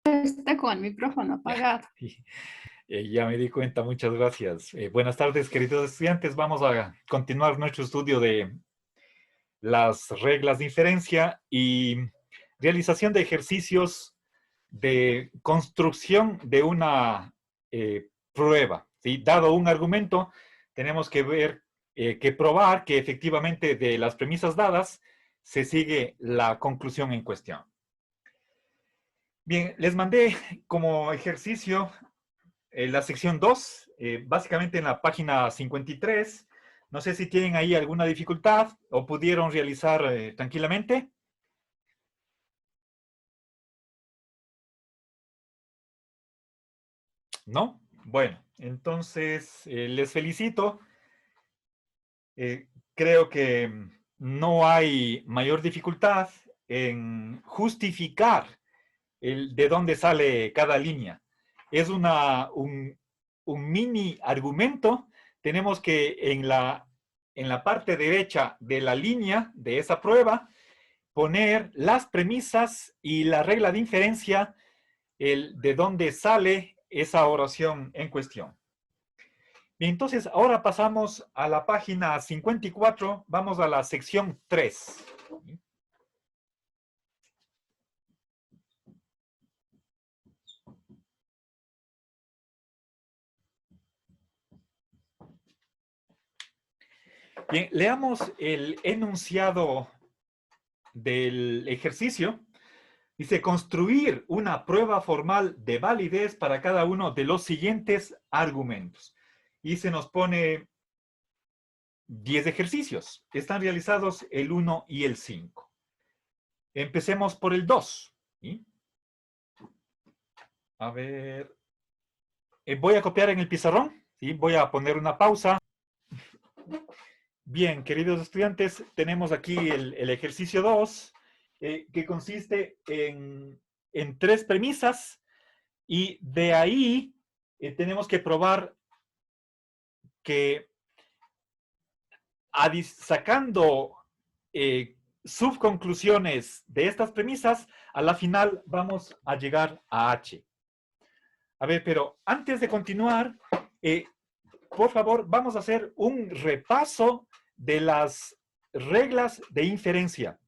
está con el micrófono apagado. Ya me di cuenta, muchas gracias. Buenas tardes, queridos estudiantes. Vamos a continuar nuestro estudio de las reglas de inferencia y realización de ejercicios de construcción de una prueba, ¿sí? Dado un argumento, tenemos que ver, que probar que efectivamente de las premisas dadas se sigue la conclusión en cuestión. Bien, les mandé como ejercicio la sección 2, básicamente en la página 53. No sé si tienen ahí alguna dificultad o pudieron realizar tranquilamente. ¿No? Bueno, entonces les felicito. Creo que no hay mayor dificultad en justificar de dónde sale cada línea. Es un mini argumento. Tenemos que en la parte derecha de la línea de esa prueba poner las premisas y la regla de inferencia de dónde sale esa oración en cuestión. Bien, entonces ahora pasamos a la página 54, vamos a la sección 3. Bien, leamos el enunciado del ejercicio. Dice, construir una prueba formal de validez para cada uno de los siguientes argumentos. Y se nos pone 10 ejercicios. Están realizados el 1 y el 5. Empecemos por el 2. ¿Sí? A ver. Voy a copiar en el pizarrón. ¿Sí? Voy a poner una pausa. Bien, queridos estudiantes, tenemos aquí el ejercicio 2, que consiste en 3 premisas, y de ahí tenemos que probar que sacando subconclusiones de estas premisas, a la final vamos a llegar a H. A ver, pero antes de continuar, por favor, vamos a hacer un repaso de las reglas de inferencia.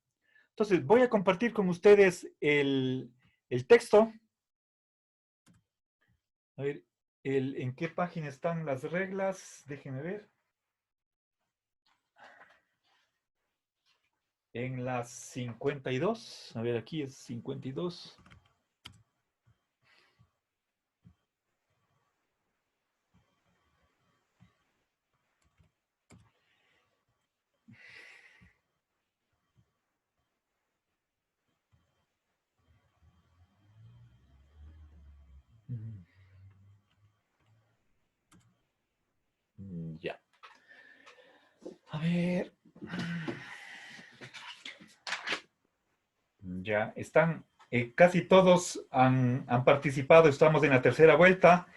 Entonces, voy a compartir con ustedes el texto. A ver, ¿en qué página están las reglas? Déjenme ver. En las 52. A ver, aquí es 52. Ya. A ver. Ya, están, casi todos han participado, estamos en la tercera vuelta.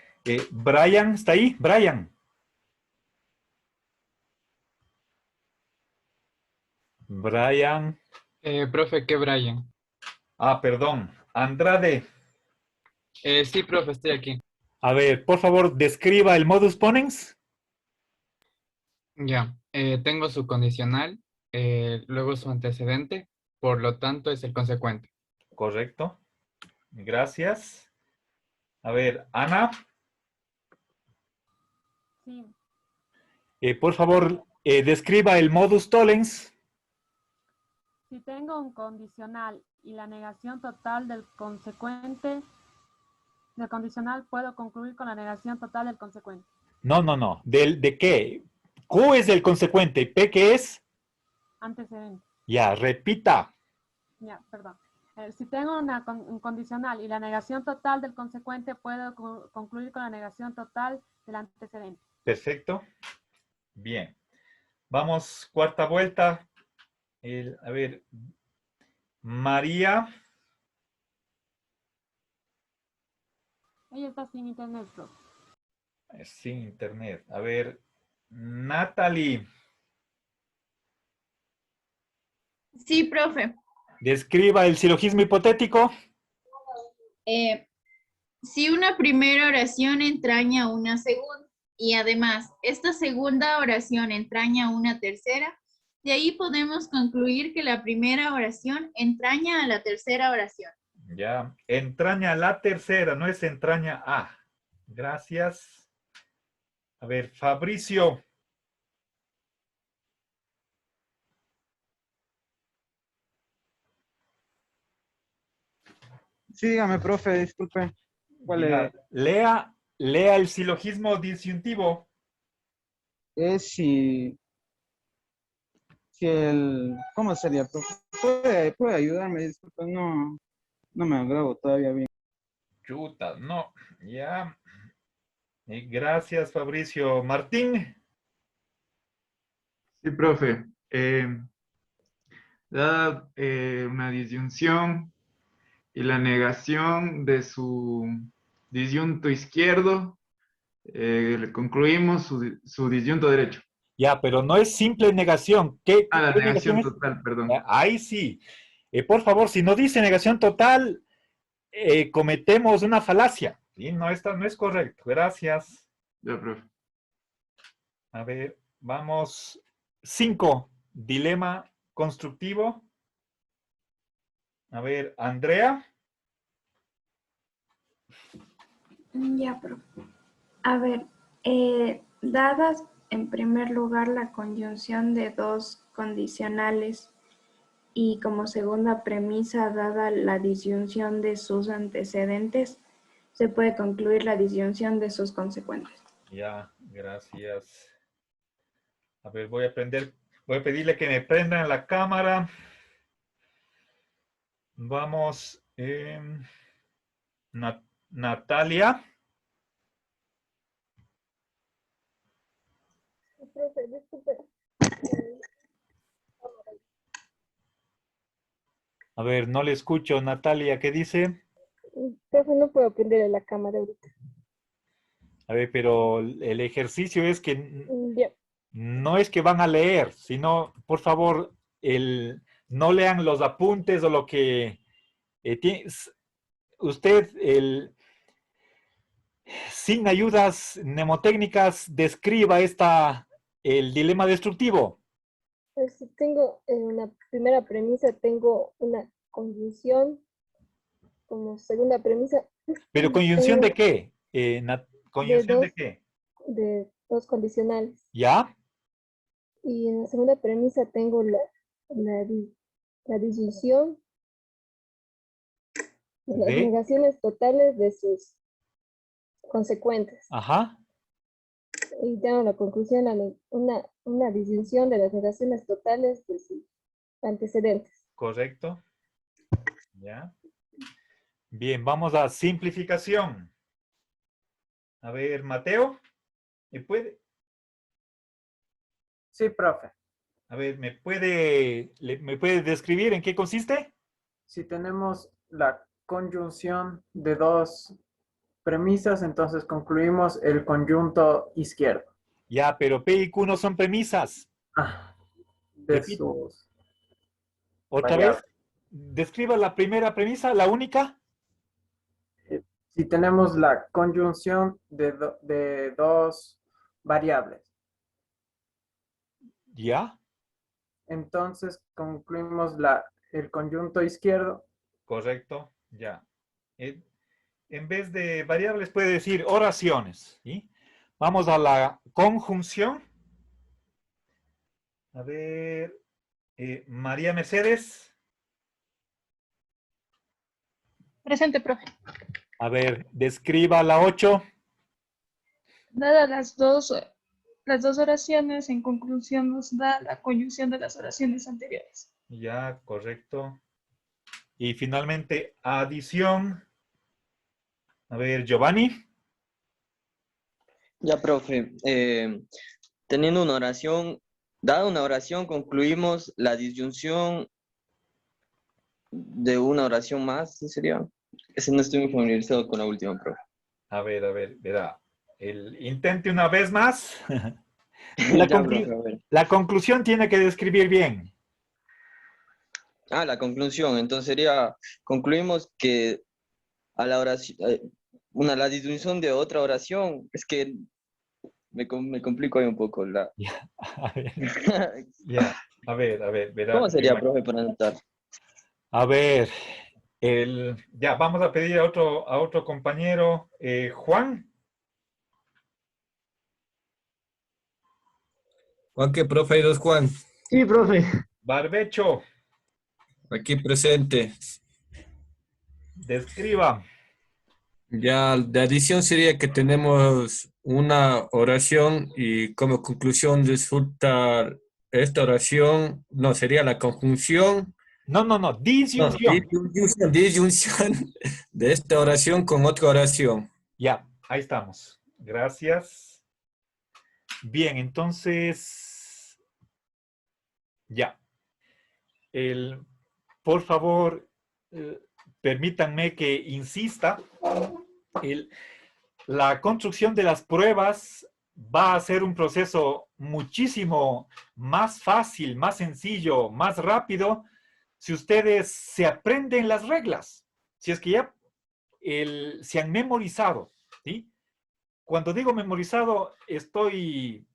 Brian, ¿está ahí? Brian. Brian. Profe, ¿qué Brian? Ah, perdón. Andrade. Sí, profe, estoy aquí. A ver, por favor, describa el modus ponens. Ya, tengo su condicional, luego su antecedente, por lo tanto es el consecuente. Correcto. Gracias. A ver, Ana. Sí. Por favor, describa el modus tollens. Si tengo un condicional y la negación total del consecuente, del condicional, puedo concluir con la negación total del consecuente. No. ¿De qué? Q es el consecuente. ¿P qué es? Antecedente. Ya, repita. Ya, perdón. Si tengo un condicional y la negación total del consecuente, puedo concluir con la negación total del antecedente. Perfecto. Bien. Vamos, cuarta vuelta. A ver, María. Ella está sin internet, profe. Sin internet. A ver, Natalie. Sí, profe. Describa el silogismo hipotético. Si una primera oración entraña una segunda y además esta segunda oración entraña una tercera, de ahí podemos concluir que la primera oración entraña a la tercera oración. Ya, entraña la tercera, no es entraña a. Gracias. A ver, Fabricio. Sí, dígame, profe, disculpe. ¿Cuál Ya, lea el silogismo disyuntivo. es si el... ¿Cómo sería, profe? ¿Puede ayudarme? Disculpe, no me grabo todavía bien. Chuta, no. Ya. Gracias, Fabricio. Martín. Sí, profe. Dada una disyunción y la negación de su disyunto izquierdo, le concluimos su disyunto derecho. Ya, pero no es simple negación. ¿Qué La qué negación negación es? total, perdón. Ahí sí. Por favor, si no dice negación total, cometemos una falacia. ¿Sí? No, esta no es correcto. Gracias. Ya, profe. A ver, vamos. 5. Dilema constructivo. A ver, Andrea. Ya, pero, a ver, dadas en primer lugar la conjunción de dos condicionales y como segunda premisa dada la disyunción de sus antecedentes, se puede concluir la disyunción de sus consecuentes. Ya, gracias. A ver, voy a pedirle que me prendan la cámara. Vamos. Natalia. Profe, disculpe. A ver, no le escucho, Natalia, ¿qué dice? Profe, no puedo prender la cámara ahorita. A ver, pero el ejercicio es que Ya. no es que van a leer, sino, por favor, no lean los apuntes o lo que usted, sin ayudas mnemotécnicas, describa el dilema destructivo. Pues si tengo en una primera premisa, tengo una conjunción. Como segunda premisa, ¿Pero conjunción de qué? ¿Conjunción de dos. qué? De dos condicionales. ¿Ya? Y en la segunda premisa tengo la disyunción de las ¿De? negaciones totales de sus consecuentes. Ajá. Y tengo la conclusión, una disyunción de las negaciones totales de sus antecedentes. Correcto. ¿Ya? Bien, vamos a simplificación. A ver, Mateo, ¿me puede? Sí, profe. A ver, ¿me puede describir en qué consiste? Si tenemos la conjunción de dos premisas, entonces concluimos el conjunto izquierdo. Ya, pero P y Q no son premisas. De Repito. sus Otra variables. vez, describa la primera premisa, la única. Si tenemos la conjunción de dos variables, Ya, entonces concluimos el conjunto izquierdo. correcto, ya. En vez de variables puede decir oraciones. ¿Sí? Vamos a la conjunción. A ver, María Mercedes. Presente, profe. A ver, describa la 8. Dadas las dos oraciones, en conclusión nos da la conjunción de las oraciones anteriores. Ya, correcto. Y finalmente, adición. A ver, Giovanni. Ya, profe. Teniendo una oración, dada una oración, concluimos la disyunción de una oración más, ¿sí sería? Ese no estoy muy familiarizado con la última, profe. A ver, verá. Intente una vez más. Ya, profe, a ver. La conclusión tiene que describir bien. La conclusión. Entonces sería, concluimos que a la oración, la disyunción de otra oración. Es que me complico ahí un poco. Ya, a ver, ya, a ver, verá, ¿Cómo sería, profe, para anotar? a ver, ya, vamos a pedir a otro compañero, Juan. Juan, ¿qué, profe? Hay dos Juan. Sí, profe. Barbecho, Aquí presente. describa. Ya, de adición sería que tenemos una oración y como conclusión resulta esta oración, no, sería la conjunción. No, disyunción. Disyunción de esta oración con otra oración. Ya, ahí estamos. Gracias. Bien, entonces, ya. Por favor, permítanme que insista. La construcción de las pruebas va a ser un proceso muchísimo más fácil, más sencillo, más rápido, si ustedes se aprenden las reglas. Si es que ya se han memorizado, ¿sí? Cuando digo memorizado, estoy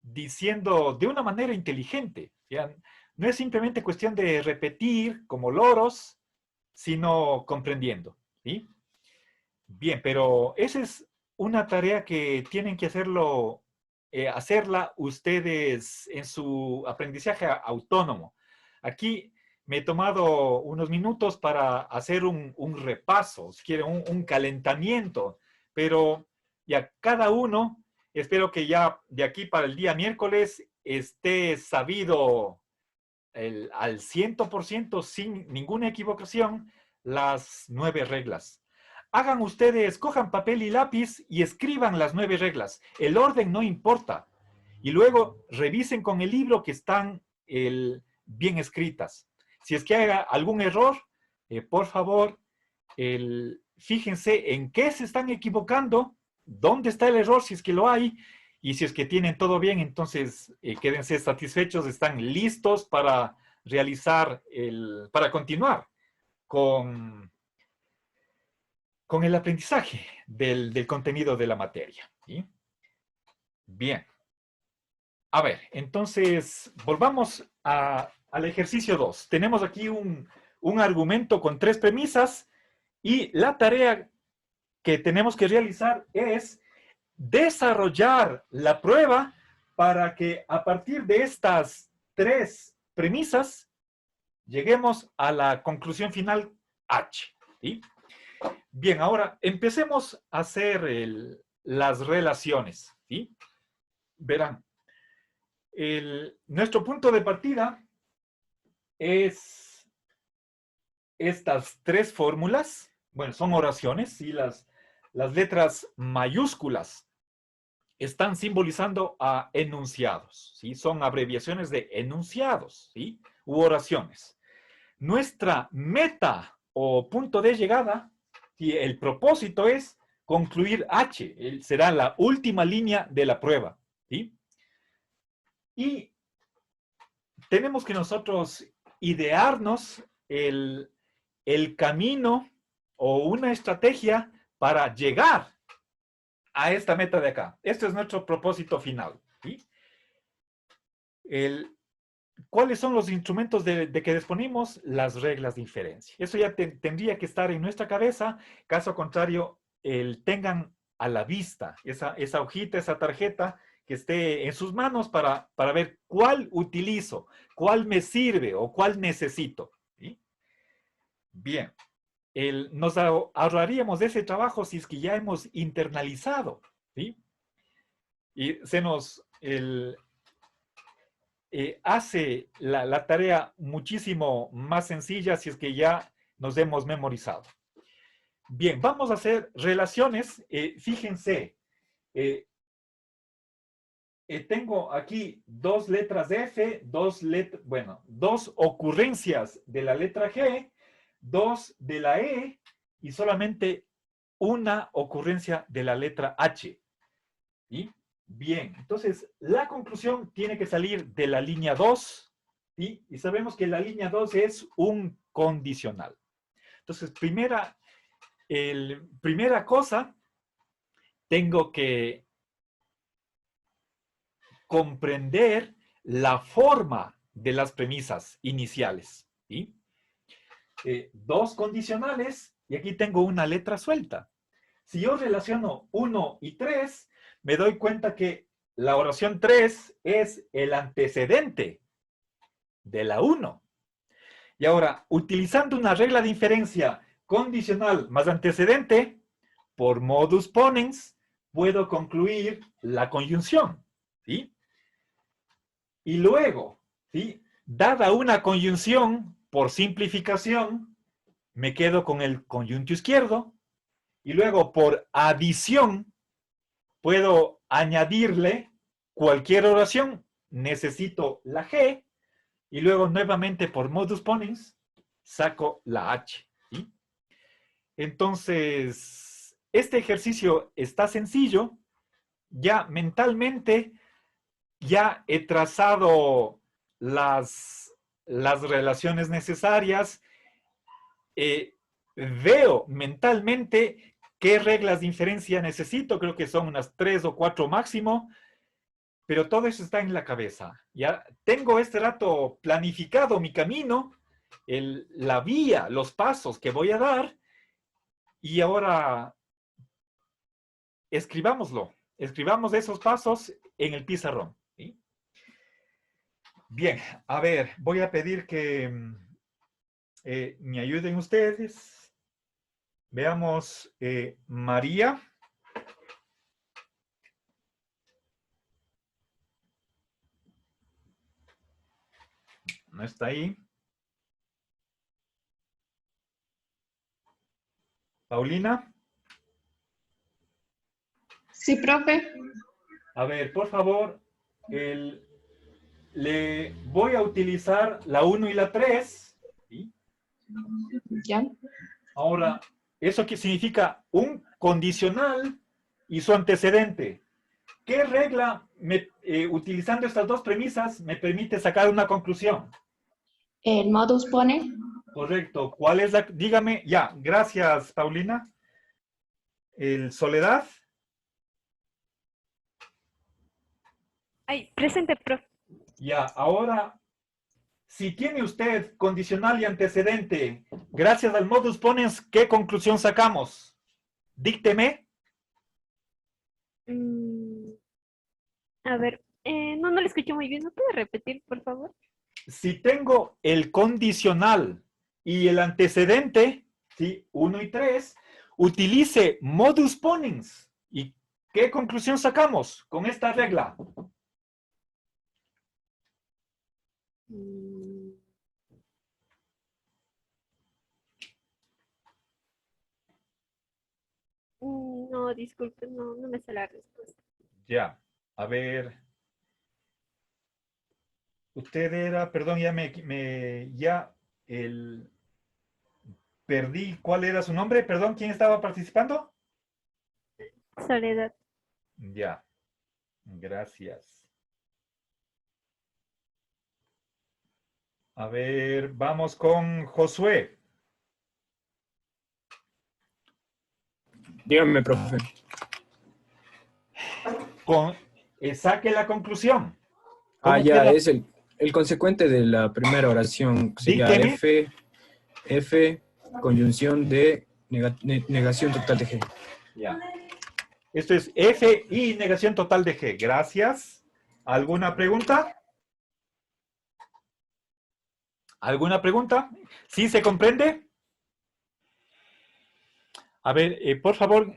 diciendo de una manera inteligente, ¿ya? No es simplemente cuestión de repetir como loros, sino comprendiendo, ¿sí? Bien, pero esa es una tarea que tienen que hacerla ustedes en su aprendizaje autónomo. Aquí me he tomado unos minutos para hacer un repaso, si quieren, un calentamiento, pero ya cada uno, espero que ya de aquí para el día miércoles esté sabido al 100%, sin ninguna equivocación, las 9 reglas. Hagan ustedes, cojan papel y lápiz y escriban las 9 reglas. El orden no importa. Y luego revisen con el libro que están bien escritas. Si es que hay algún error, por favor, fíjense en qué se están equivocando, dónde está el error si es que lo hay, y si es que tienen todo bien, entonces quédense satisfechos, están listos para realizar, para continuar con el aprendizaje del contenido de la materia, ¿sí? Bien. A ver, entonces, volvamos al ejercicio 2. Tenemos aquí un argumento con 3 premisas y la tarea que tenemos que realizar es desarrollar la prueba para que a partir de estas 3 premisas lleguemos a la conclusión final H, ¿sí? Bien, ahora empecemos a hacer las relaciones, ¿sí? Verán, nuestro punto de partida es estas 3 fórmulas. Bueno, son oraciones, y las letras mayúsculas están simbolizando a enunciados, ¿sí? Son abreviaciones de enunciados, ¿sí? U oraciones. Nuestra meta o punto de llegada, y el propósito es concluir H, será la última línea de la prueba, ¿sí? Y tenemos que nosotros idearnos el camino o una estrategia para llegar a esta meta de acá. Este es nuestro propósito final, ¿sí? ¿Cuáles son los instrumentos de que disponemos? Las reglas de inferencia. Eso ya tendría que estar en nuestra cabeza. Caso contrario, tengan a la vista esa hojita, esa tarjeta que esté en sus manos para ver cuál utilizo, cuál me sirve o cuál necesito, ¿sí? Bien. Nos ahorraríamos de ese trabajo si es que ya hemos internalizado, ¿sí? Y se nos hace la tarea muchísimo más sencilla si es que ya nos hemos memorizado. Bien, vamos a hacer relaciones. Fíjense, tengo aquí 2 letras de F, 2 ocurrencias de la letra G, 2 de la E y solamente una ocurrencia de la letra H. ¿Sí? Bien, entonces la conclusión tiene que salir de la línea 2, ¿sí? Y sabemos que la línea 2 es un condicional. Entonces, primera primera cosa, tengo que comprender la forma de las premisas iniciales. ¿Sí? Dos condicionales y aquí tengo una letra suelta. Si yo relaciono 1 y 3, me doy cuenta que la oración 3 es el antecedente de la 1. Y ahora, utilizando una regla de inferencia condicional más antecedente, por modus ponens, puedo concluir la conjunción. ¿Sí? Y luego, ¿sí? Dada una conjunción, por simplificación, me quedo con el conjunto izquierdo, y luego por adición, puedo añadirle cualquier oración, necesito la G, y luego nuevamente por modus ponens, saco la H. ¿Sí? Entonces, este ejercicio está sencillo, ya mentalmente, ya he trazado las relaciones necesarias, veo mentalmente qué reglas de inferencia necesito, creo que son unas 3 o 4 máximo, pero todo eso está en la cabeza. Ya tengo este rato planificado mi camino, la vía, los pasos que voy a dar, y ahora escribámoslo. Escribamos esos pasos en el pizarrón. ¿Sí? Bien, a ver, voy a pedir que me ayuden ustedes. Veamos, María. No está ahí. Paulina. Sí, profe. A ver, por favor, le voy a utilizar la 1 y la 3. ¿Sí? Ya. Ahora, ¿eso qué significa? Un condicional y su antecedente. ¿Qué regla, utilizando estas dos premisas, me permite sacar una conclusión? El modus ponens. Correcto. ¿Cuál es la? Dígame. Ya, gracias, Paulina. Soledad. Ay, presente, profe. Ya, ahora, si tiene usted condicional y antecedente, gracias al modus ponens, ¿qué conclusión sacamos? Dícteme. A ver, no lo escuché muy bien. ¿No puede repetir, por favor? Si tengo el condicional y el antecedente, ¿sí? 1 y 3, utilice modus ponens. ¿Y qué conclusión sacamos con esta regla? No, disculpe, no me sé la respuesta. Ya, a ver. Usted era, perdón, perdí, ¿cuál era su nombre? Perdón, ¿quién estaba participando? Soledad. Ya, gracias. A ver, vamos con Josué. Dígame, profe. Saque la conclusión. Ah, ya, queda? es el consecuente de la primera oración. Sería Dícteme. F, conjunción de negación total de G. Ya. Esto es F y negación total de G. Gracias. ¿Alguna pregunta? ¿Alguna pregunta? ¿Sí se comprende? A ver, por favor,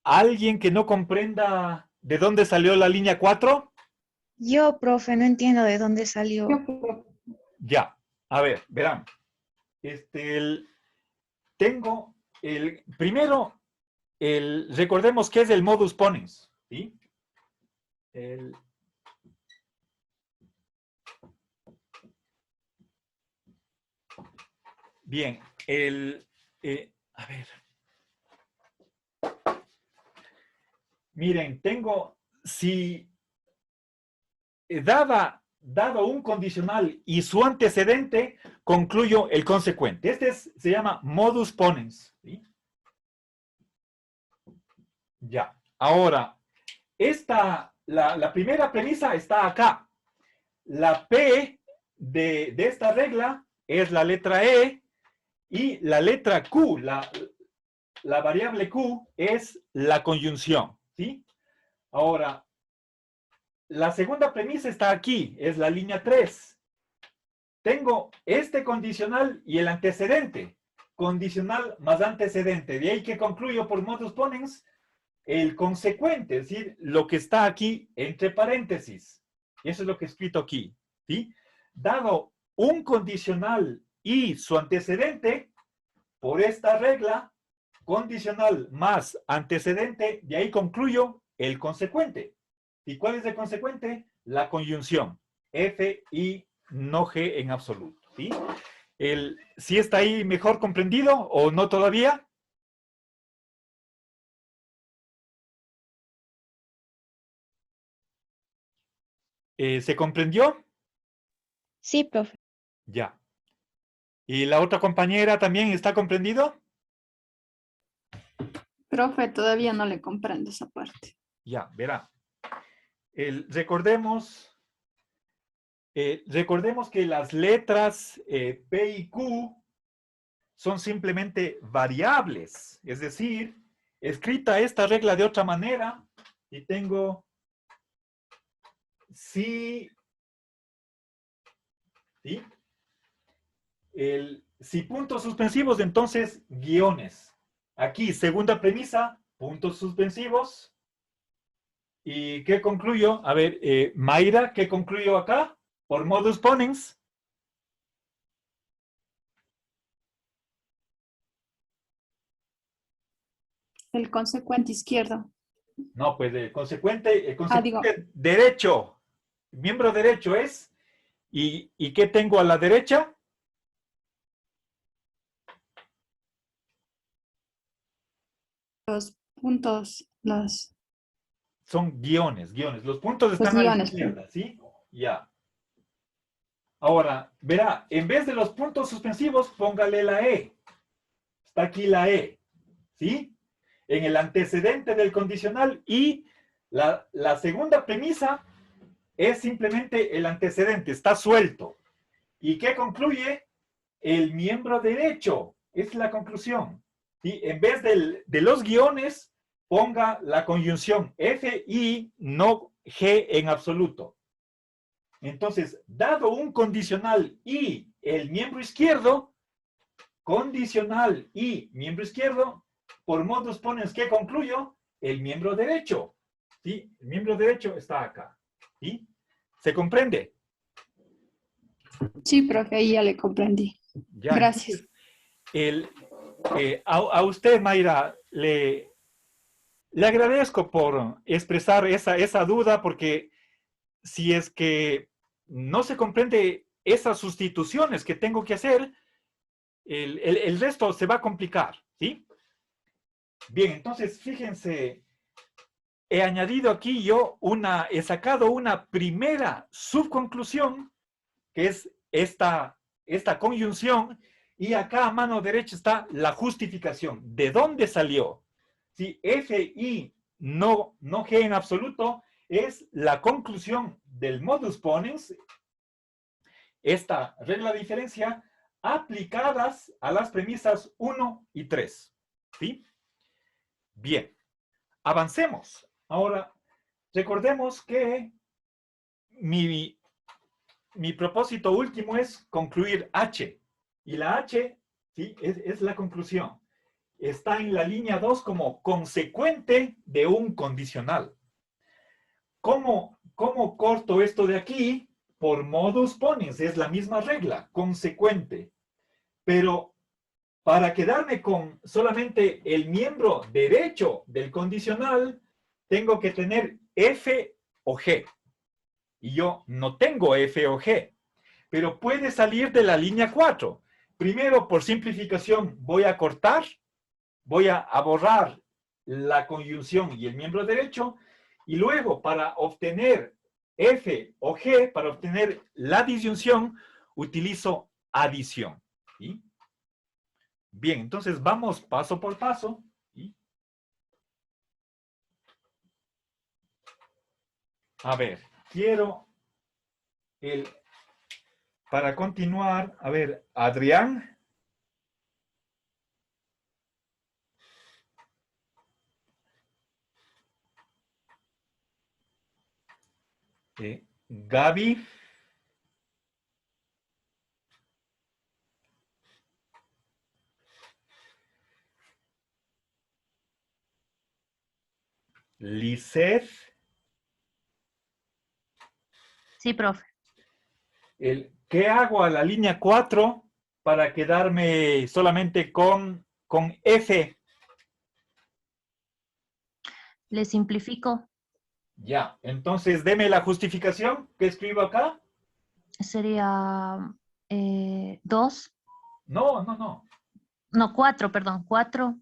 ¿alguien que no comprenda de dónde salió la línea 4? Yo, profe, no entiendo de dónde salió. Ya, a ver, verán. Tengo primero, recordemos que es el modus ponens, ¿sí? Bien, a ver. Miren, si dado un condicional y su antecedente, concluyo el consecuente. Se llama modus ponens, ¿sí? Ya. Ahora, la primera premisa está acá. La P de esta regla es la letra E y la letra Q, la variable Q es la conjunción, ¿sí? Ahora, la segunda premisa está aquí, es la línea 3. Tengo este condicional y el antecedente. Condicional más antecedente. De ahí que concluyo por modus ponens el consecuente, es decir, lo que está aquí entre paréntesis. Eso es lo que he escrito aquí, ¿sí? Dado un condicional y su antecedente, por esta regla, condicional más antecedente, de ahí concluyo el consecuente. ¿Y cuál es el consecuente? La conjunción. F y no G en absoluto, ¿sí? ¿Sí está ahí mejor comprendido o no todavía? ¿Se comprendió? Sí, profe. Ya. ¿Y la otra compañera también está comprendido? Profe, todavía no le comprendo esa parte. Ya, verá. Recordemos que las letras P y Q son simplemente variables. Es decir, escrita esta regla de otra manera, y tengo si, ¿sí? Si puntos suspensivos, entonces guiones. Aquí, segunda premisa, puntos suspensivos. ¿Y qué concluyo? A ver, Mayra, ¿qué concluyo acá? Por modus ponens. El consecuente izquierdo. No, pues el consecuente digo. derecho, miembro derecho es, ¿y qué tengo a la derecha? Los puntos, los... Son guiones. Los puntos están Los a la guiones, izquierda, ¿sí? Ya. Ahora, verá, en vez de los puntos suspensivos, póngale la E. Está aquí la E, ¿sí? En el antecedente del condicional, y la segunda premisa es simplemente el antecedente, está suelto. ¿Y qué concluye? El miembro derecho, es la conclusión. ¿Sí? En vez de los guiones, ponga la conjunción F y no G en absoluto. Entonces, dado un condicional y el miembro izquierdo, condicional y miembro izquierdo, por modus ponens, ¿qué concluyo? El miembro derecho. ¿Sí? El miembro derecho está acá. ¿Sí? ¿Se comprende? Sí, profe, ahí ya le comprendí. Ya, Gracias. entonces, a usted, Mayra, le agradezco por expresar esa duda, porque si es que no se comprende esas sustituciones que tengo que hacer, el resto se va a complicar, ¿sí? Bien, entonces, fíjense, he añadido aquí he sacado una primera subconclusión, que es esta conjunción, y acá a mano derecha está la justificación. ¿De dónde salió? Si F y no G en absoluto es la conclusión del modus ponens, esta regla de diferencia, aplicadas a las premisas 1 y 3. ¿Sí? Bien, avancemos. Ahora, recordemos que mi propósito último es concluir H. Y la H, ¿sí? es la conclusión. Está en la línea 2 como consecuente de un condicional. ¿Cómo corto esto de aquí? Por modus ponens, es la misma regla, consecuente. Pero para quedarme con solamente el miembro derecho del condicional, tengo que tener F o G. Y yo no tengo F o G, pero puede salir de la línea 4. Primero, por simplificación, voy a cortar, voy a borrar la conjunción y el miembro derecho, y luego, para obtener F o G, para obtener la disyunción, utilizo adición. ¿Sí? Bien, entonces vamos paso por paso. A ver, quiero para continuar, a ver, Adrián. Gaby. Lisset. Sí, profe. ¿Qué hago a la línea 4 para quedarme solamente con F? Le simplifico. Ya, entonces deme la justificación que escribo acá. Sería 2. No, no, no. No, 4, perdón. 4.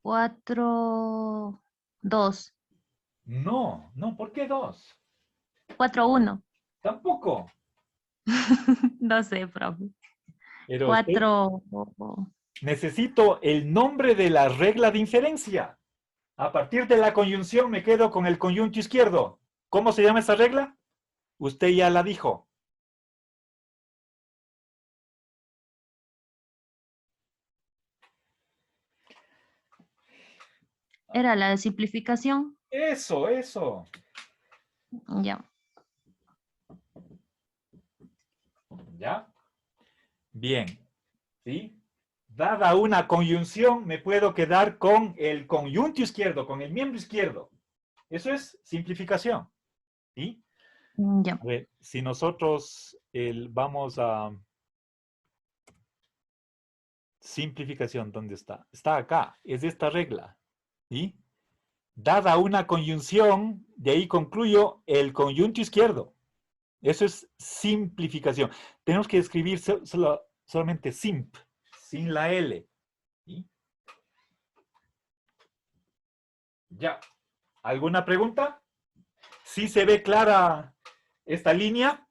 4, 2. No, no, ¿por qué 2? 4, 1. Tampoco. No sé, profe. Pero 4. necesito el nombre de la regla de inferencia. A partir de la conyunción me quedo con el conyunto izquierdo. ¿Cómo se llama esa regla? Usted ya la dijo. Era la de simplificación. Eso, eso. Ya. ¿Ya? Bien. ¿Sí? Dada una conyunción, me puedo quedar con el conyunto izquierdo, con el miembro izquierdo. Eso es simplificación. ¿Sí? Ya. A ver, si nosotros vamos a... Simplificación, ¿dónde está? Está acá, es esta regla. ¿Sí? Dada una conyunción, de ahí concluyo el conyunto izquierdo. Eso es simplificación. Tenemos que escribir solamente simp, sin la L. ¿Sí? Ya. ¿Alguna pregunta? ¿Sí se ve clara esta línea?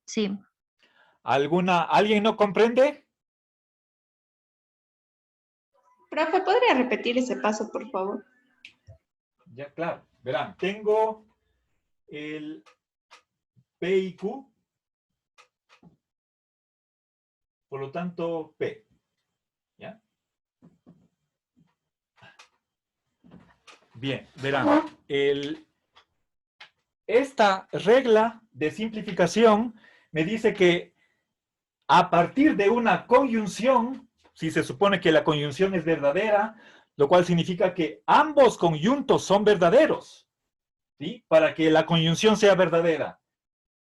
Sí. ¿Alguien no comprende? Profe, ¿podría repetir ese paso, por favor? Ya, claro. Verán, tengo el P y Q. Por lo tanto, P. ¿Ya? Bien, verán. Esta regla de simplificación me dice que a partir de una conyunción, si se supone que la conyunción es verdadera, lo cual significa que ambos conyuntos son verdaderos, ¿sí? Para que la conyunción sea verdadera.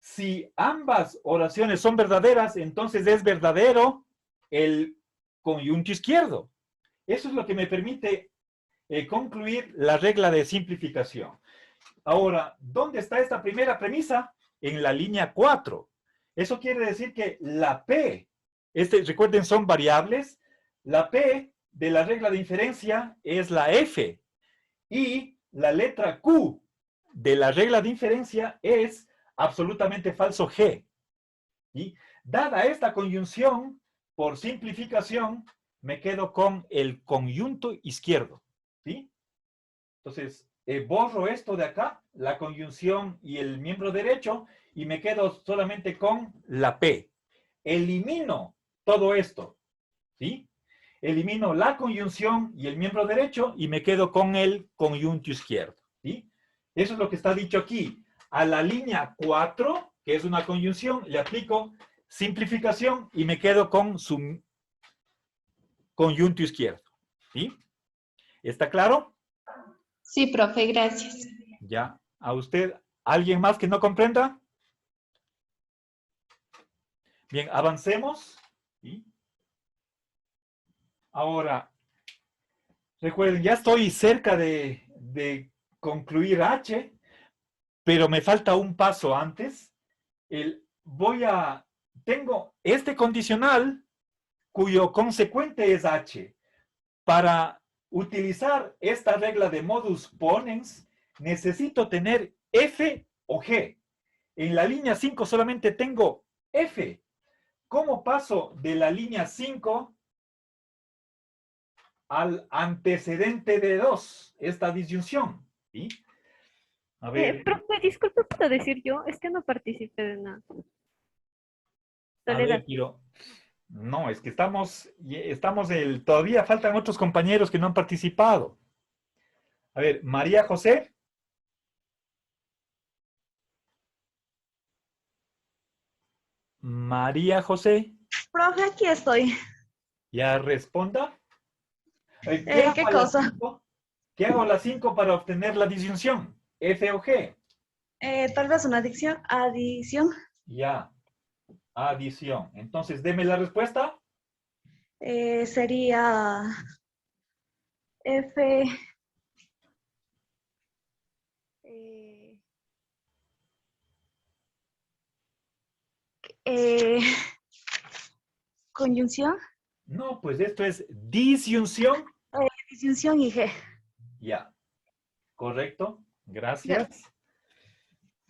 Si ambas oraciones son verdaderas, entonces es verdadero el conyunto izquierdo. Eso es lo que me permite concluir la regla de simplificación. Ahora, ¿dónde está esta primera premisa? En la línea 4. Eso quiere decir que la P, recuerden, son variables, la P de la regla de inferencia es la F y la letra Q de la regla de inferencia es absolutamente falso G. ¿Sí? Dada esta conyunción, por simplificación, me quedo con el conyunto izquierdo. ¿Sí? Entonces, borro esto de acá, la conyunción y el miembro derecho, y me quedo solamente con la P. Elimino todo esto, ¿sí? Elimino la conyunción y el miembro derecho y me quedo con el conyunto izquierdo, ¿sí? Eso es lo que está dicho aquí. A la línea 4, que es una conyunción, le aplico simplificación y me quedo con su conyunto izquierdo, ¿sí? ¿Está claro? Sí, profe, gracias. Ya. ¿A usted, alguien más que no comprenda? Bien, avancemos. ¿Sí? Ahora, recuerden, ya estoy cerca de concluir H, pero me falta un paso antes. Tengo este condicional cuyo consecuente es H. Para utilizar esta regla de modus ponens, necesito tener F o G. En la línea 5 solamente tengo F. ¿Cómo paso de la línea 5 al antecedente de 2, esta disyunción. ¿Sí? A ver, Profe, disculpe, ¿puedo decir yo? Es que no participé de nada. a ver, pero no, es que todavía faltan otros compañeros que no han participado. A ver, María José. María José. Profe, aquí estoy. Ya responda. ¿Qué hago a las cosa? 5? ¿Qué hago a las 5 para obtener la disyunción? ¿F o G? Tal vez una adición. Ya. Adición. Entonces, deme la respuesta. Sería F. Conjunción. No, pues esto es disyunción. Disyunción y G. Ya. Correcto. Gracias.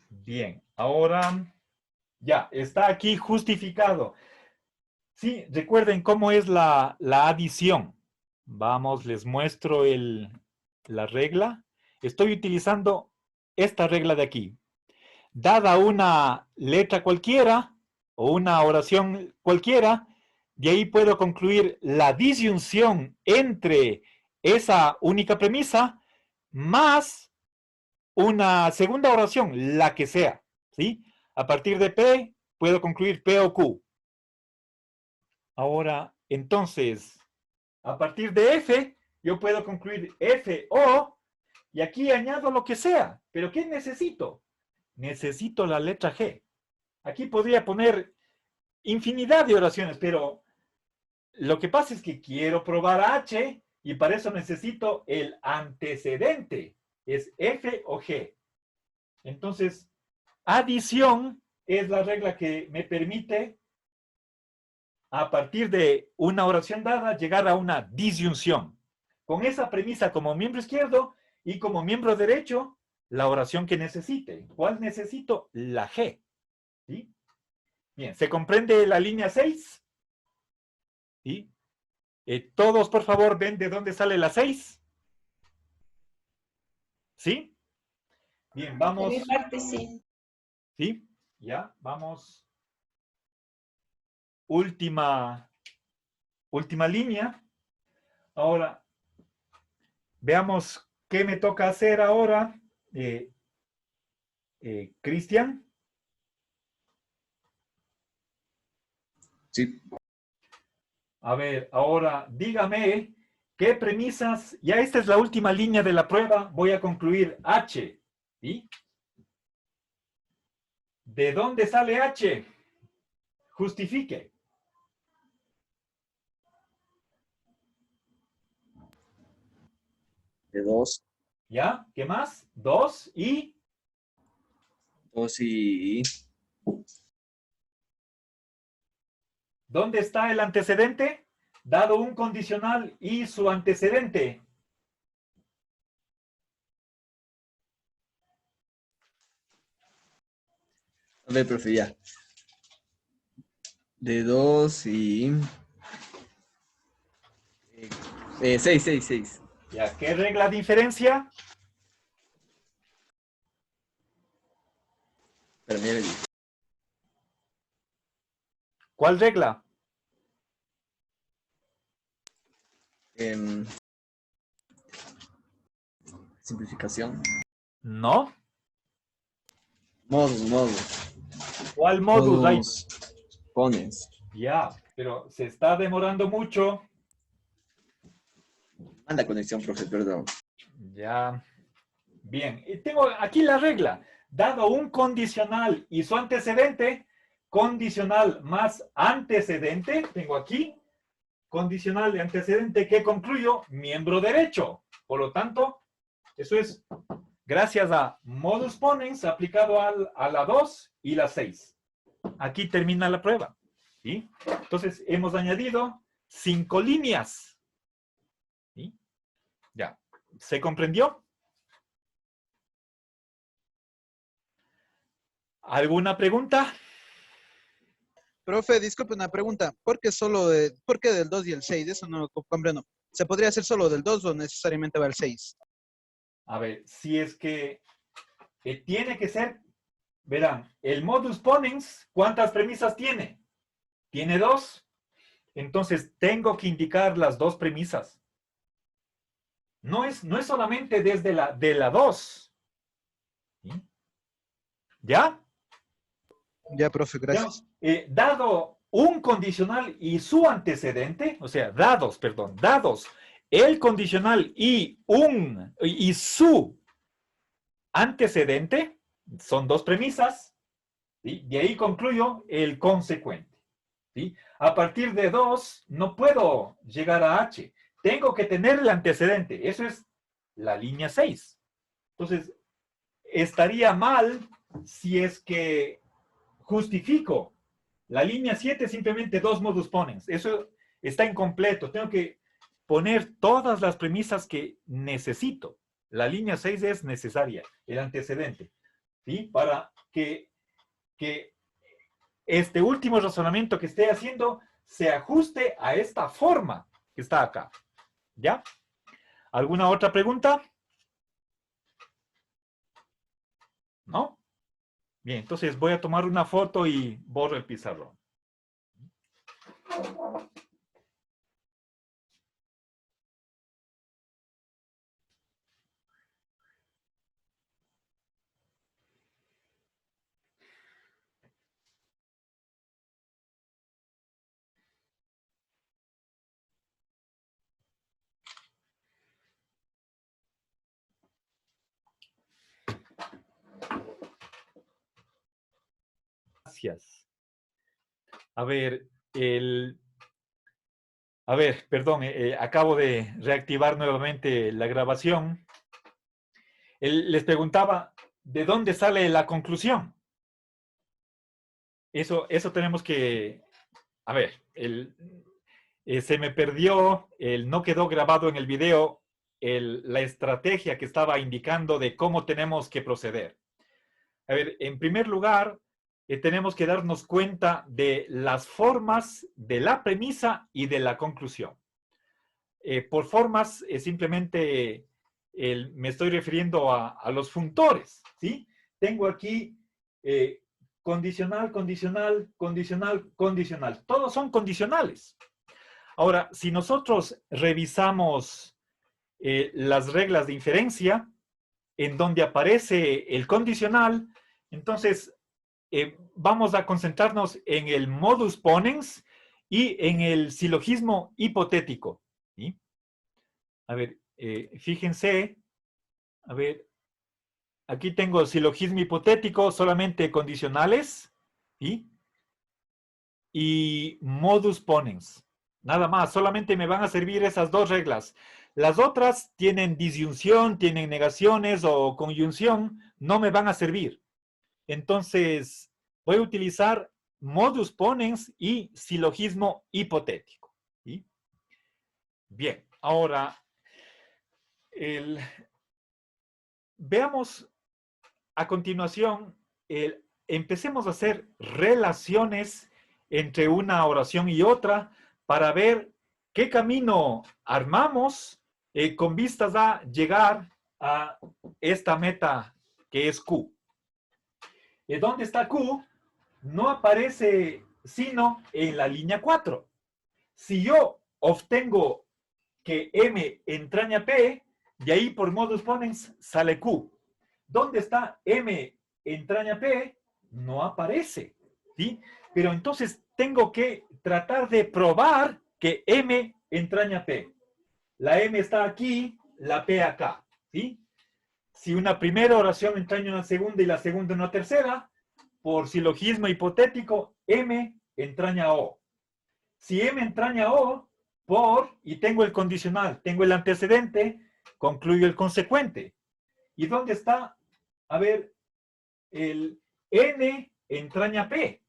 Bien. Ahora, ya, está aquí justificado. Sí, recuerden cómo es la adición. Vamos, les muestro la regla. Estoy utilizando esta regla de aquí. Dada una letra cualquiera o una oración cualquiera, de ahí puedo concluir la disyunción entre esa única premisa más una segunda oración, la que sea, ¿sí? A partir de P, puedo concluir P o Q. Ahora, entonces, a partir de F, yo puedo concluir F o, y aquí añado lo que sea. ¿Pero qué necesito? Necesito la letra G. Aquí podría poner infinidad de oraciones, pero lo que pasa es que quiero probar H y para eso necesito el antecedente. Es F o G. Entonces, adición es la regla que me permite, a partir de una oración dada, llegar a una disyunción. Con esa premisa como miembro izquierdo y como miembro derecho, la oración que necesite. ¿Cuál necesito? La G. ¿Sí? Bien, ¿se comprende la línea 6? ¿Sí? Todos, por favor, ven de dónde sale la 6. ¿Sí? Bien, vamos. De mi parte, sí. ¿Sí? Ya, vamos. Última línea. Ahora, veamos qué me toca hacer ahora. Cristian. Sí. A ver, ahora dígame qué premisas. Ya esta es la última línea de la prueba. Voy a concluir H. ¿Sí? ¿De dónde sale H? Justifique. De 2. ¿Ya? ¿Qué más? 2 y... 2 y... ¿Dónde está el antecedente? Dado un condicional y su antecedente. A ver, profe, ya. De 2 y... 6. ¿Ya qué regla de inferencia? Pero mira, ¿Cuál regla? Simplificación. No. Modus. ¿Cuál modus hay? Pones. Ya, pero se está demorando mucho. Manda conexión, profe, perdón. Ya. Bien, y tengo aquí la regla. Dado un condicional y su antecedente, condicional más antecedente, tengo aquí, condicional de antecedente que concluyo, miembro derecho. Por lo tanto, eso es gracias a modus ponens aplicado a la 2 y la 6. Aquí termina la prueba. ¿Sí? Entonces, hemos añadido 5 líneas. ¿Sí? Ya. ¿Se comprendió? ¿Alguna pregunta? Profe, disculpe una pregunta. ¿Por qué del 2 y el 6? Eso no lo comprendo. ¿Se podría hacer solo del 2 o necesariamente va al 6? A ver, si es que tiene que ser, verán, el modus ponens, ¿cuántas premisas tiene? Tiene 2. Entonces, tengo que indicar las 2 premisas. No es solamente desde la 2. ¿Sí? ¿Ya? Ya, profe, gracias. Dado un condicional y su antecedente, o sea, dados el condicional y su antecedente, son 2 premisas, ¿sí? De ahí concluyo el consecuente. ¿Sí? A partir de 2 no puedo llegar a H. Tengo que tener el antecedente. Eso es la línea 6. Entonces, estaría mal si es que justifico la línea 7 simplemente 2 modus ponens. Eso está incompleto. Tengo que poner todas las premisas que necesito. La línea 6 es necesaria, el antecedente, ¿sí? Para que este último razonamiento que esté haciendo se ajuste a esta forma que está acá. ¿Ya? ¿Alguna otra pregunta? ¿No? Bien, entonces voy a tomar una foto y borro el pizarrón. Gracias. A ver, perdón, acabo de reactivar nuevamente la grabación. Les preguntaba, ¿de dónde sale la conclusión? Eso tenemos que... A ver, se me perdió, no quedó grabado en el video la estrategia que estaba indicando de cómo tenemos que proceder. A ver, en primer lugar, tenemos que darnos cuenta de las formas de la premisa y de la conclusión. Por formas, simplemente me estoy refiriendo a los funtores, ¿sí? Tengo aquí condicional, condicional, condicional, condicional. Todos son condicionales. Ahora, si nosotros revisamos las reglas de inferencia, en donde aparece el condicional, entonces vamos a concentrarnos en el modus ponens y en el silogismo hipotético. ¿Sí? A ver, fíjense, a ver, aquí tengo silogismo hipotético, solamente condicionales, ¿sí? Y modus ponens. Nada más, solamente me van a servir esas 2 reglas. Las otras tienen disyunción, tienen negaciones o conjunción, no me van a servir. Entonces, voy a utilizar modus ponens y silogismo hipotético. ¿Sí? Bien, ahora, veamos a continuación, empecemos a hacer relaciones entre una oración y otra para ver qué camino armamos con vistas a llegar a esta meta que es Q. ¿Dónde está Q? No aparece sino en la línea 4. Si yo obtengo que M entraña P, de ahí por modus ponens sale Q. ¿Dónde está M entraña P? No aparece, ¿sí? Pero entonces tengo que tratar de probar que M entraña P. La M está aquí, la P acá, ¿sí? Si una primera oración entraña una segunda y la segunda una tercera, por silogismo hipotético, M entraña O. Si M entraña O, y tengo el condicional, tengo el antecedente, concluyo el consecuente. ¿Y dónde está? A ver, el N entraña P.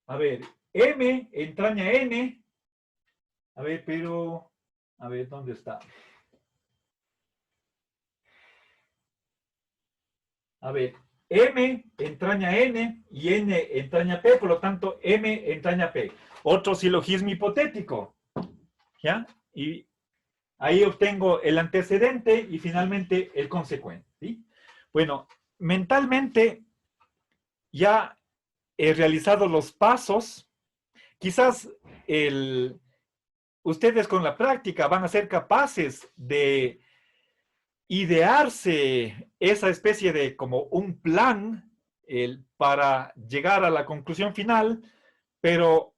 A ver, M entraña N. A ver, pero... A ver, ¿dónde está? A ver, M entraña N y N entraña P, por lo tanto M entraña P. Otro silogismo hipotético. ¿Ya? Y ahí obtengo el antecedente y finalmente el consecuente. ¿Sí? Bueno, mentalmente ya he realizado los pasos. Quizás ustedes con la práctica van a ser capaces de idearse esa especie de como un plan para llegar a la conclusión final, pero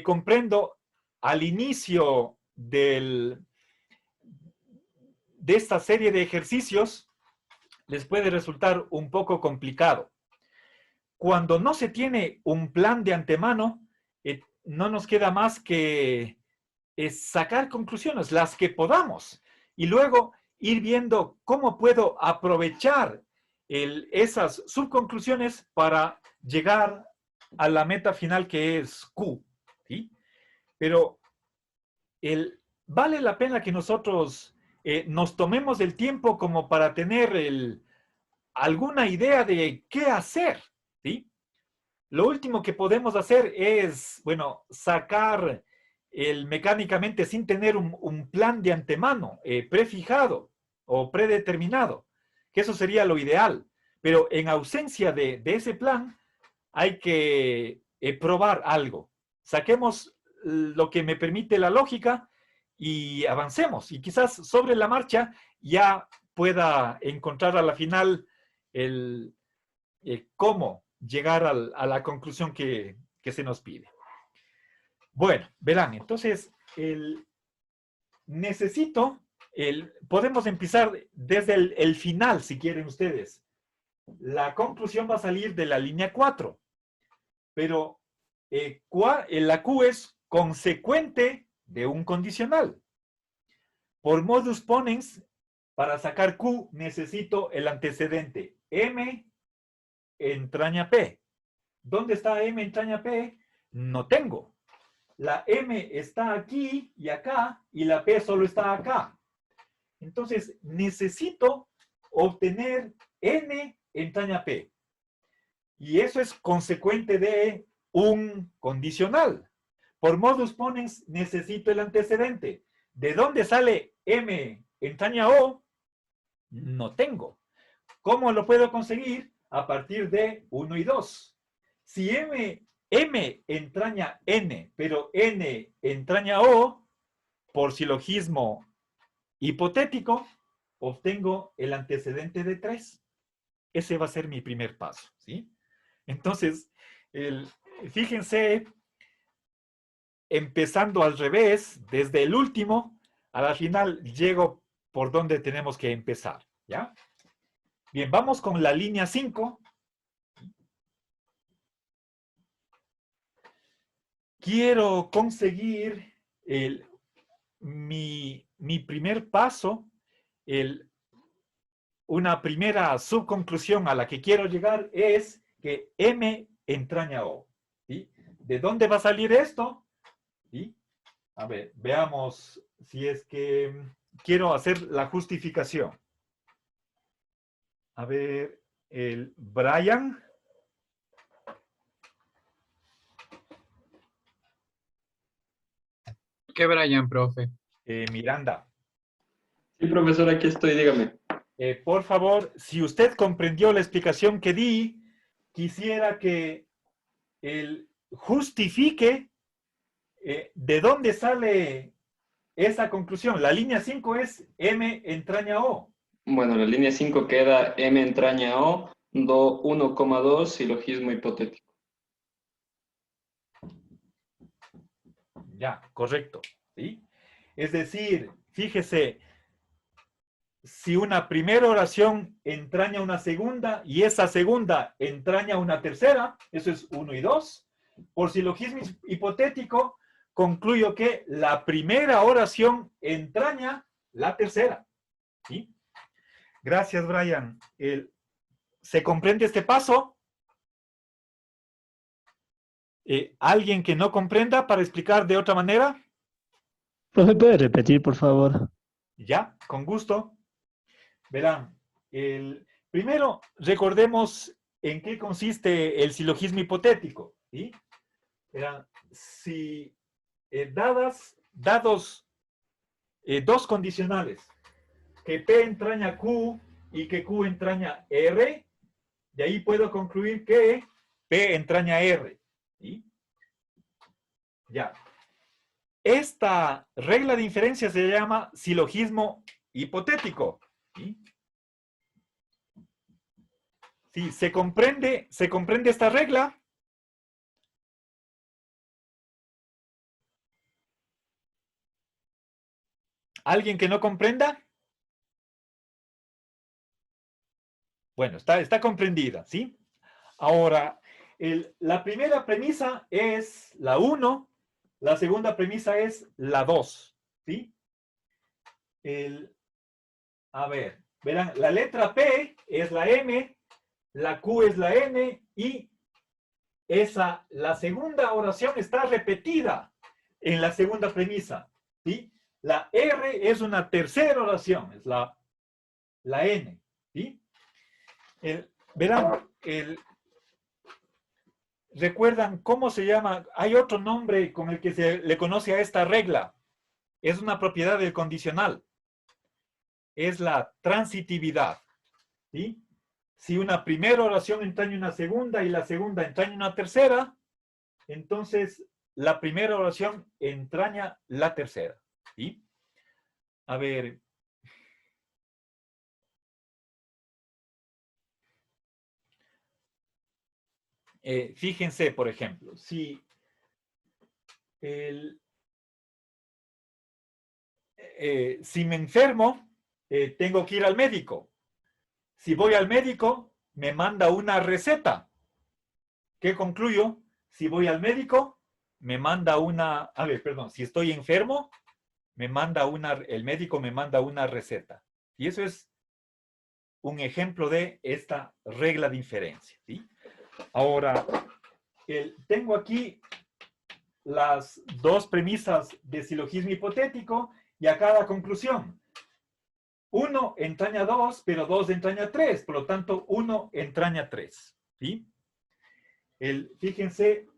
comprendo al inicio de esta serie de ejercicios les puede resultar un poco complicado. Cuando no se tiene un plan de antemano, no nos queda más que sacar conclusiones, las que podamos, y luego ir viendo cómo puedo aprovechar esas subconclusiones para llegar a la meta final que es Q. ¿Sí? Pero vale la pena que nosotros nos tomemos el tiempo como para tener alguna idea de qué hacer. ¿Sí? Lo último que podemos hacer es, bueno, sacar mecánicamente sin tener un plan de antemano, prefijado o predeterminado, que eso sería lo ideal. Pero en ausencia de ese plan, hay que probar algo. Saquemos lo que me permite la lógica y avancemos. Y quizás sobre la marcha ya pueda encontrar a la final cómo llegar a la conclusión que se nos pide. Bueno, verán, entonces, podemos empezar desde el final, si quieren ustedes. La conclusión va a salir de la línea 4, pero la Q es consecuente de un condicional. Por modus ponens, para sacar Q necesito el antecedente M entraña P. ¿Dónde está M entraña P? No tengo. La M está aquí y acá, y la P solo está acá. Entonces, necesito obtener N entraña P. Y eso es consecuente de un condicional. Por modus ponens, necesito el antecedente. ¿De dónde sale M entraña O? No tengo. ¿Cómo lo puedo conseguir? A partir de 1 y 2. Si M entraña N, pero N entraña O, por silogismo hipotético, obtengo el antecedente de 3. Ese va a ser mi primer paso, ¿sí? Entonces, fíjense, empezando al revés, desde el último, a la final llego por donde tenemos que empezar, ¿ya? Bien, vamos con la línea 5. Quiero conseguir mi primer paso, una primera subconclusión a la que quiero llegar es que M entraña O. ¿Sí? ¿De dónde va a salir esto? ¿Sí? A ver, veamos si es que quiero hacer la justificación. A ver, Brian. ¿Qué Brian, profe? Miranda. Sí, profesor, aquí estoy, dígame. Por favor, si usted comprendió la explicación que di, quisiera que justifique de dónde sale esa conclusión. La línea 5 es M entraña O. Bueno, la línea 5 queda M entraña O, 1,2, silogismo hipotético. Ya, correcto. ¿Sí? Es decir, fíjese, si una primera oración entraña una segunda y esa segunda entraña una tercera, eso es 1 y 2. Por silogismo hipotético, concluyo que la primera oración entraña la tercera. ¿Sí? Gracias, Brian. ¿Se comprende este paso? ¿Alguien que no comprenda para explicar de otra manera? Profe, ¿puede repetir, por favor? Ya, con gusto. Verán, Primero, recordemos en qué consiste el silogismo hipotético. ¿Sí? Si dados dos condicionales, que P entraña Q y que Q entraña R, de ahí puedo concluir que P entraña R. ¿Sí? Ya. Esta regla de inferencia se llama silogismo hipotético. ¿Sí? Sí, ¿se comprende esta regla? ¿Alguien que no comprenda? Bueno, está comprendida, ¿sí? Ahora, la primera premisa es la 1, la segunda premisa es la 2, ¿sí? A ver, verán, la letra P es la M, la Q es la N y la segunda oración está repetida en la segunda premisa, ¿sí? La R es una tercera oración, es la N, ¿sí? Verán, ¿recuerdan cómo se llama? Hay otro nombre con el que se le conoce a esta regla. Es una propiedad del condicional. Es la transitividad, ¿sí? Si una primera oración entraña una segunda y la segunda entraña una tercera, entonces la primera oración entraña la tercera, ¿sí? A ver. Fíjense, por ejemplo, si me enfermo, tengo que ir al médico. Si voy al médico, me manda una receta. ¿Qué concluyo? Si voy al médico, me manda una... A ver, perdón, si estoy enfermo, el médico me manda una receta. Y eso es un ejemplo de esta regla de inferencia, ¿sí? Ahora, tengo aquí las dos premisas de silogismo hipotético y acá la conclusión. 1 entraña 2, pero 2 entraña 3, por lo tanto 1 entraña 3. ¿Sí? Fíjense,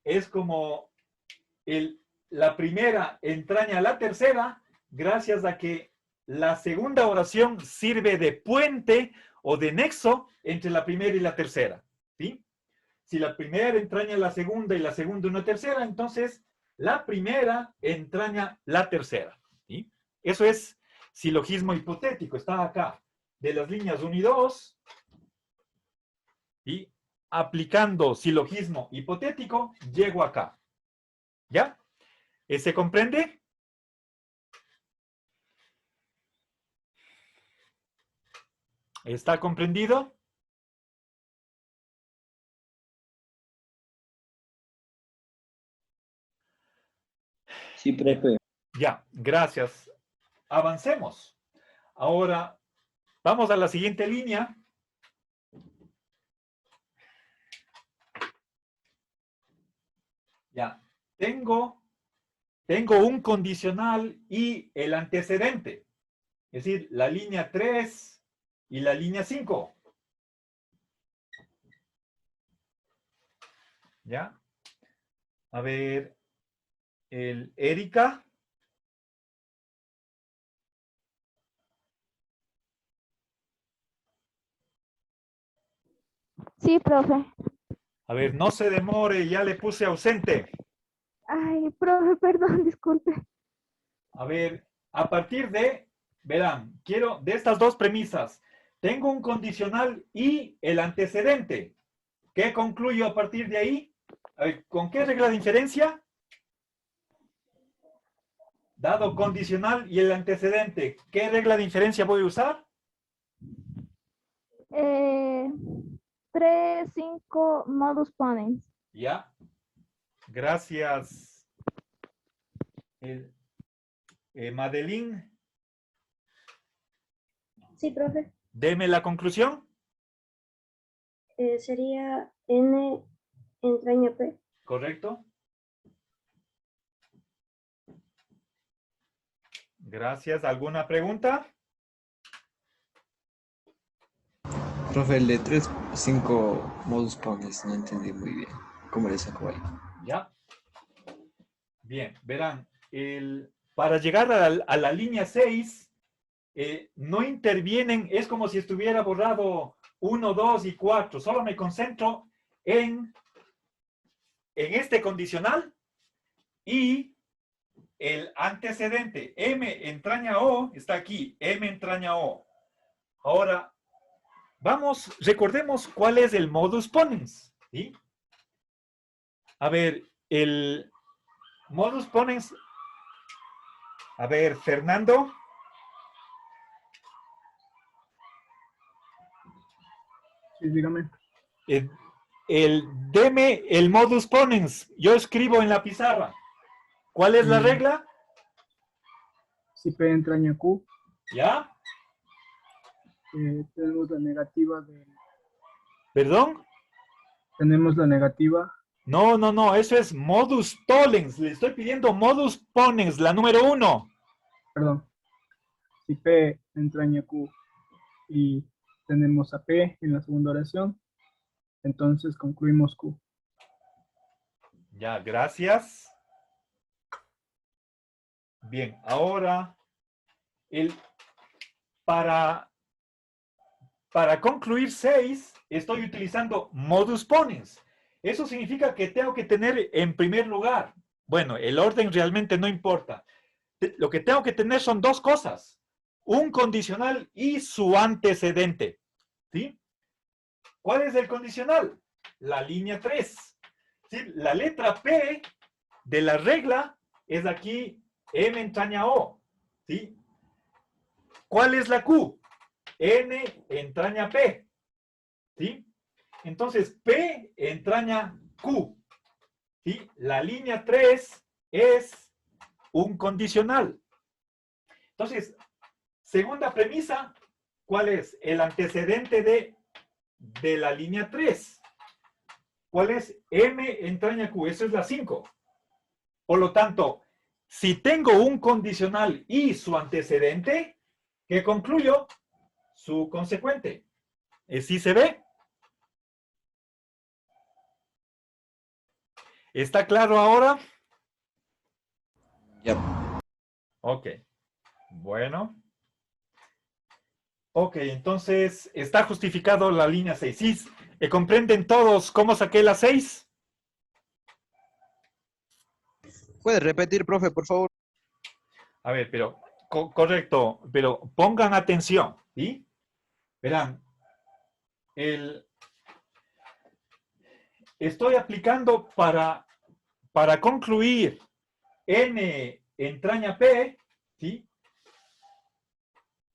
es como la primera entraña la tercera gracias a que la segunda oración sirve de puente o de nexo entre la primera y la tercera. ¿Sí? Si la primera entraña la segunda y la segunda una tercera, entonces la primera entraña la tercera. ¿Sí? Eso es silogismo hipotético, está acá. De las líneas 1 y 2, y aplicando silogismo hipotético, llego acá. ¿Ya? ¿Se comprende? ¿Está comprendido? Sí, profe. Ya, gracias. Avancemos. Ahora, vamos a la siguiente línea. Ya, tengo un condicional y el antecedente. Es decir, la línea 3 y la línea 5. ¿Ya? A ver, Erika. Sí, profe. A ver, no se demore, ya le puse ausente. Ay, profe, perdón, disculpe. A ver, a partir de, verán, quiero, de estas dos premisas, tengo un condicional y el antecedente. ¿Qué concluyo a partir de ahí? A ver, ¿con qué regla de inferencia? Dado condicional y el antecedente, ¿qué regla de inferencia voy a usar? 3, 5, modus ponens. Ya. Gracias. Madeline. Sí, profe. Deme la conclusión. Sería N entraña P. Correcto. Gracias. ¿Alguna pregunta? Profe, el de 3, 5 modus ponens, no entendí muy bien. ¿Cómo le sacó ahí? ¿Ya? Bien, verán, para llegar a la línea 6, no intervienen, es como si estuviera borrado 1, 2 y 4. Solo me concentro en este condicional y el antecedente. M entraña O está aquí, M entraña O. Ahora, recordemos cuál es el modus ponens, ¿sí? A ver, el modus ponens, a ver, Fernando. Sí, dígame. Deme el modus ponens. Yo escribo en la pizarra. ¿Cuál es la regla? Si P entraña Q, ¿Ya? tenemos la negativa de... ¿Perdón? Tenemos la negativa. No, eso es modus tollens. Le estoy pidiendo modus ponens, la número 1. Perdón. Si P entraña Q y tenemos a P en la segunda oración, entonces concluimos Q. Ya, gracias. Bien, ahora para concluir 6 estoy utilizando modus ponens. Eso significa que tengo que tener en primer lugar, bueno, el orden realmente no importa. Lo que tengo que tener son dos cosas, un condicional y su antecedente, ¿sí? ¿Cuál es el condicional? La línea 3. ¿Sí? La letra P de la regla es aquí M entraña O, ¿sí? ¿Cuál es la Q? N entraña P, ¿sí? Entonces, P entraña Q, ¿sí? La línea 3 es un condicional. Entonces, segunda premisa, ¿cuál es? El antecedente de la línea 3. ¿Cuál es? M entraña Q, eso es la 5. Por lo tanto, si tengo un condicional y su antecedente, ¿qué concluyo? Su consecuente. ¿Sí se ve? ¿Está claro ahora? Ya. Ok. Bueno. Ok, entonces está justificado la línea 6. ¿Sí? ¿Comprenden todos cómo saqué la 6? ¿Puede repetir, profe, por favor? A ver, pero correcto, pero pongan atención, ¿sí? Verán, estoy aplicando para concluir N entraña P, ¿sí?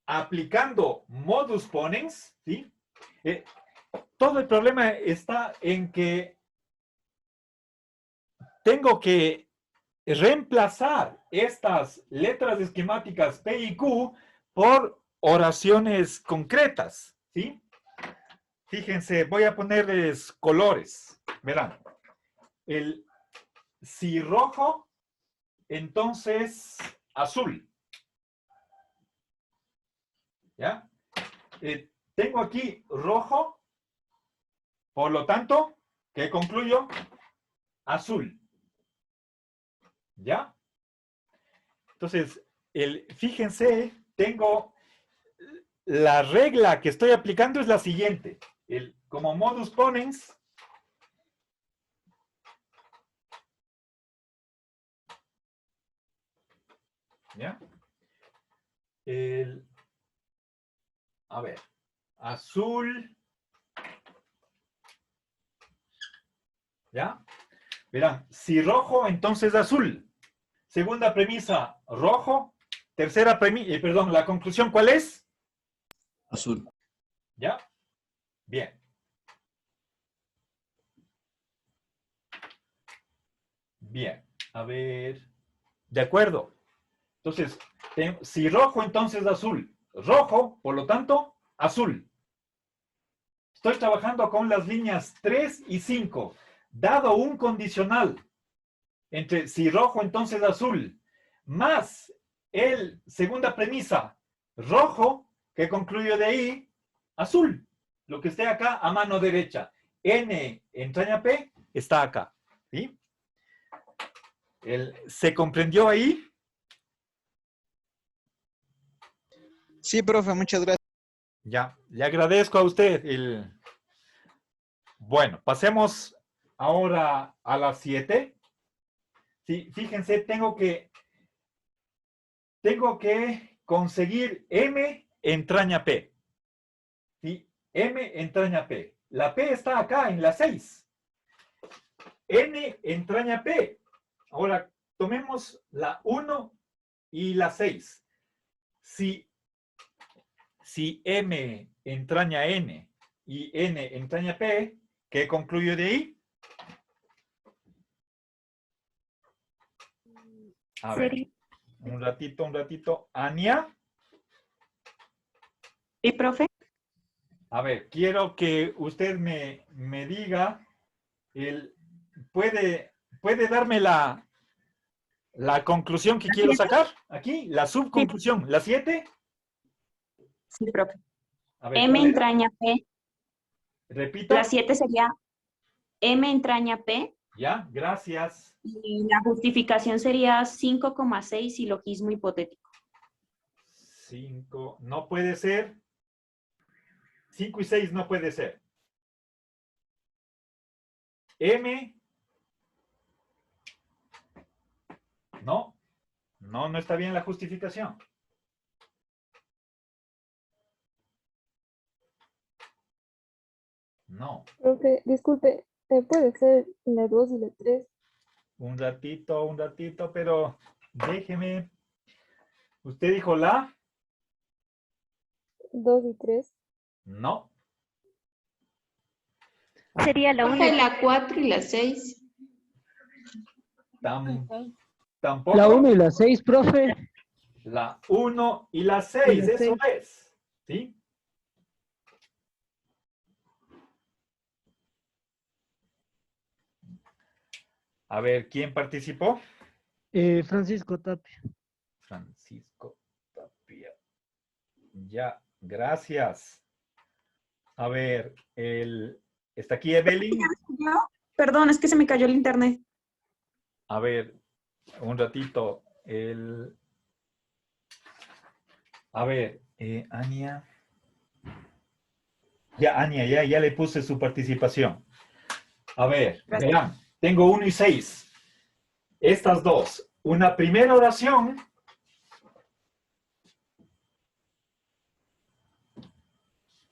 Aplicando modus ponens, ¿sí? Todo el problema está en que tengo que reemplazar estas letras esquemáticas P y Q por oraciones concretas, ¿sí? Fíjense, voy a ponerles colores. Verán, si rojo, entonces azul. ¿Ya? Tengo aquí rojo, por lo tanto, ¿qué concluyo? Azul. ¿Ya? Entonces, fíjense, tengo la regla que estoy aplicando es la siguiente. Como modus ponens, ¿ya? A ver, azul, ¿ya? Verán, si rojo, entonces azul. Segunda premisa, rojo. Tercera premisa, perdón, la conclusión, ¿cuál es? Azul. ¿Ya? Bien. Bien, a ver. De acuerdo. Entonces, si rojo, entonces azul. Rojo, por lo tanto, azul. Estoy trabajando con las líneas 3 y 5. Dado un condicional entre si rojo, entonces azul, más segunda premisa, rojo, que concluyo de ahí, azul. lo que esté acá a mano derecha. N entraña P está acá. ¿Sí? ¿Se comprendió ahí? Sí, profe, muchas gracias. Ya, le agradezco a usted. Bueno, pasemos ahora a las 7. Sí, fíjense, tengo que conseguir M entraña P. ¿Sí? M entraña P. La P está acá en la 6. N entraña P. Ahora, tomemos la 1 y la 6. Si M entraña N y N entraña P, ¿qué concluyo de ahí? A ver, un ratito. Ania. ¿Y profe? A ver, quiero que usted me diga, ¿puede darme la conclusión que quiero sacar? Aquí, la subconclusión, ¿la 7? Sí, profe. A ver, M ¿cuál era? entraña P. Repita. La 7 sería M entraña P. Ya, gracias. Y la justificación sería 5,6 silogismo hipotético. 5, no puede ser. 5 y 6 no puede ser. M. No está bien la justificación. No. Profe, disculpe, puede ser la 2 y la 3. Un ratito, pero déjeme. ¿Usted dijo la? 2 y 3. No. Sería la Profe, 1. la 4 y la 6. Tampoco. La 1 y la 6, profe. La 1 y la 6, Y la eso 6. es. ¿Sí? A ver, ¿quién participó? Francisco Tapia. Francisco Tapia. Ya, gracias. A ver, ¿está aquí Evelyn? Perdón, es que se me cayó el internet. A ver, un ratito. A ver, Ania. Ya, Ania, ya le puse su participación. A ver, vean, tengo 1 y 6. Estas dos. Una primera oración.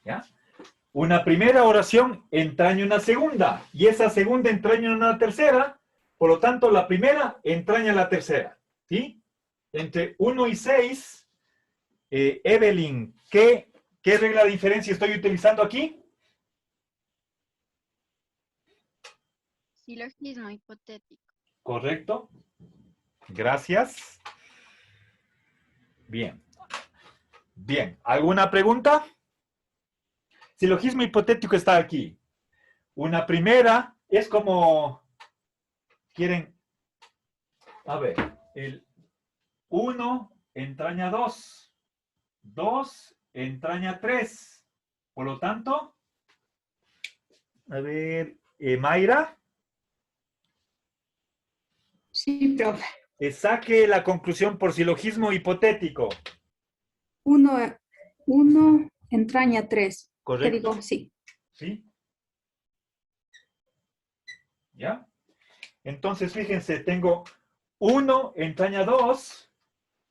¿Ya? Una primera oración entraña una segunda. Y esa segunda entraña una tercera. Por lo tanto, la primera entraña la tercera. ¿Sí? Entre 1 y 6, Evelyn, ¿qué regla de diferencia estoy utilizando aquí? Silogismo hipotético. Correcto. Gracias. Bien. Bien. ¿Alguna pregunta? Silogismo hipotético está aquí. Una primera es como... ¿Quieren? A ver. El 1 entraña 2. 2 entraña 3. Por lo tanto... A ver... Mayra. Sí, profe. Saque la conclusión por silogismo hipotético. 1 entraña 3. Correcto. Te digo, sí. ¿Sí? ¿Ya? Entonces, fíjense, tengo 1 entraña 2,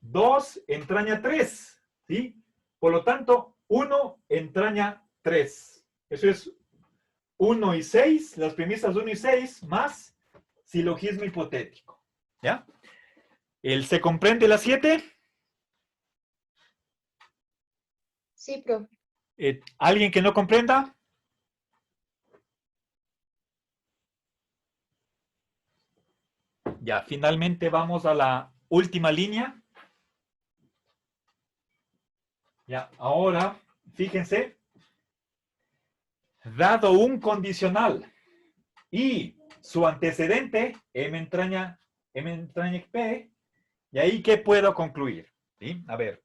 2 entraña 3, ¿sí? Por lo tanto, 1 entraña 3. Eso es 1 y 6, las premisas 1 y 6, más silogismo hipotético. ¿Ya? ¿Se comprende la 7? Sí, profe. ¿Alguien que no comprenda? Ya, finalmente vamos a la última línea. Ya, ahora, fíjense, dado un condicional y su antecedente, M entraña P, y ahí, ¿qué puedo concluir? ¿Sí? A ver,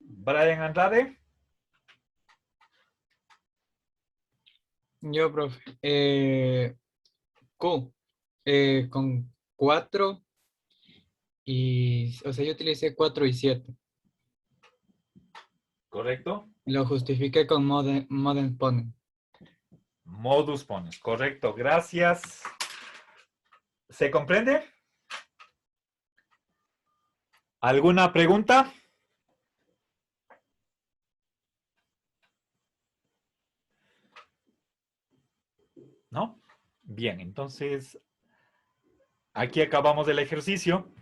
Brian Andrade. Yo, profe. Q. Con 4 y, o sea, yo utilicé 4 y 7. ¿Correcto? Lo justifiqué con modem ponent. Modus ponens, correcto. Gracias. ¿Se comprende? ¿Alguna pregunta? ¿No? Bien, entonces aquí acabamos el ejercicio.